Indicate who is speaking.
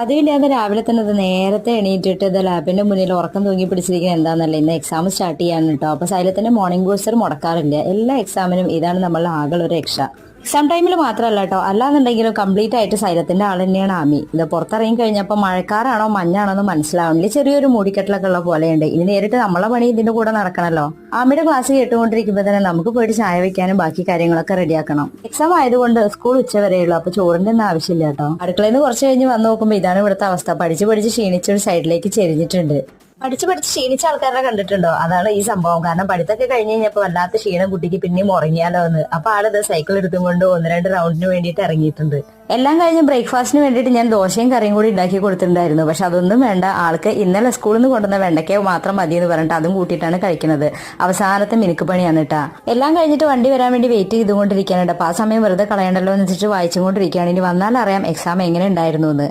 Speaker 1: അതിന്റെ അന്ന് രാവിലെ തന്നെ ഇത് നേരത്തെ എണീറ്റിട്ട് ഇത് ലാബിന്റെ മുന്നിൽ ഉറക്കം തൂങ്ങി പിടിച്ചിരിക്കുന്നത് എന്താണെന്നല്ല, ഇന്ന് എക്സാം സ്റ്റാർട്ട് ചെയ്യാൻ കേട്ടോ. അപ്പൊ സൈലത്തിന്റെ മോർണിംഗ് ബൂസ്റ്റർ മുടക്കാറില്ല. എല്ലാ എക്സാമിനും ഇതാണ് നമ്മളുടെ ആകെ ഒരു രക്ഷ. എക്സാം ടൈമിൽ മാത്രമല്ല കേട്ടോ, അല്ലാന്നുണ്ടെങ്കിലും കംപ്ലീറ്റ് ആയിട്ട് സൈലത്തിന്റെ ആൾ തന്നെയാണ് ആമി. ഇത് പുറത്തിറങ്ങി കഴിഞ്ഞപ്പോൾ മഴക്കാറാണോ മഞ്ഞാണോ എന്ന് മനസ്സിലാവുന്നില്ല, ചെറിയൊരു മൂടിക്കെട്ടലൊക്കെ ഉള്ള പോലെയുണ്ട്. ഇനി നേരിട്ട് നമ്മളെ പണി ഇതിന്റെ കൂടെ നടക്കണല്ലോ. ആമിയുടെ ക്ലാസ് കേട്ടുകൊണ്ടിരിക്കുമ്പോൾ തന്നെ നമുക്ക് പോയിട്ട് ചായ വെക്കാനും ബാക്കി കാര്യങ്ങളൊക്കെ റെഡിയാക്കണം. എക്സാം ആയതുകൊണ്ട് സ്കൂൾ ഉച്ചവരെയുള്ളൂ, അപ്പൊ ചോറിന്റെ ഒന്നും ആവശ്യമില്ല കേട്ടോ. അടുക്കളയിൽ നിന്ന് കുറച്ച് കഴിഞ്ഞ് വന്ന് നോക്കുമ്പോൾ ഇതാണ് ഇവിടുത്തെ അവസ്ഥ. പഠിച്ച് പഠിച്ച് ക്ഷീണിച്ചൊരു സൈഡിലേക്ക് ചെരിഞ്ഞിട്ടുണ്ട്. പഠിച്ച് പഠിച്ച് ക്ഷീണിച്ച ആൾക്കാരെ കണ്ടിട്ടുണ്ടോ? അതാണ് ഈ സംഭവം. കാരണം പഠിത്തമൊക്കെ കഴിഞ്ഞ് കഴിഞ്ഞപ്പോൾ വല്ലാത്ത ക്ഷീണം കുട്ടിക്ക് പിന്നെയും ഉറങ്ങിയാലോ എന്ന്. അപ്പൊ ആളിത് സൈക്കിൾ എടുത്തും കൊണ്ട് ഒന്ന് രണ്ട് റൗണ്ടിന് വേണ്ടിയിട്ട് ഇറങ്ങിയിട്ടുണ്ട്. എല്ലാം കഴിഞ്ഞ് ബ്രേക്ക്ഫാസ്റ്റിന് വേണ്ടിയിട്ട് ഞാൻ ദോശയും കറിയും കൂടി ഉണ്ടാക്കി കൊടുത്തിട്ടുണ്ടായിരുന്നു. പക്ഷെ അതൊന്നും വേണ്ട, ആൾക്ക് ഇന്നലെ സ്കൂളിൽ നിന്ന് കൊണ്ടുവന്ന വെണ്ടയ്ക്ക മാത്രം മതി എന്ന് പറഞ്ഞിട്ട് അതും കൂട്ടിയിട്ടാണ് കഴിക്കുന്നത്. അവസാനത്തെ മിനുക്ക് പണിയാണ് കേട്ടാ. എല്ലാം കഴിഞ്ഞിട്ട് വണ്ടി വരാൻ വേണ്ടി വെയിറ്റ് ചെയ്തുകൊണ്ടിരിക്കാനുണ്ട്. അപ്പൊ ആ സമയം വെറുതെ കളയണ്ടല്ലോ എന്ന് വെച്ചിട്ട് വായിച്ചുകൊണ്ടിരിക്കുകയാണ്. ഇനി വന്നാൽ അറിയാം എക്സാം എങ്ങനെ ഉണ്ടായിരുന്നു എന്ന്.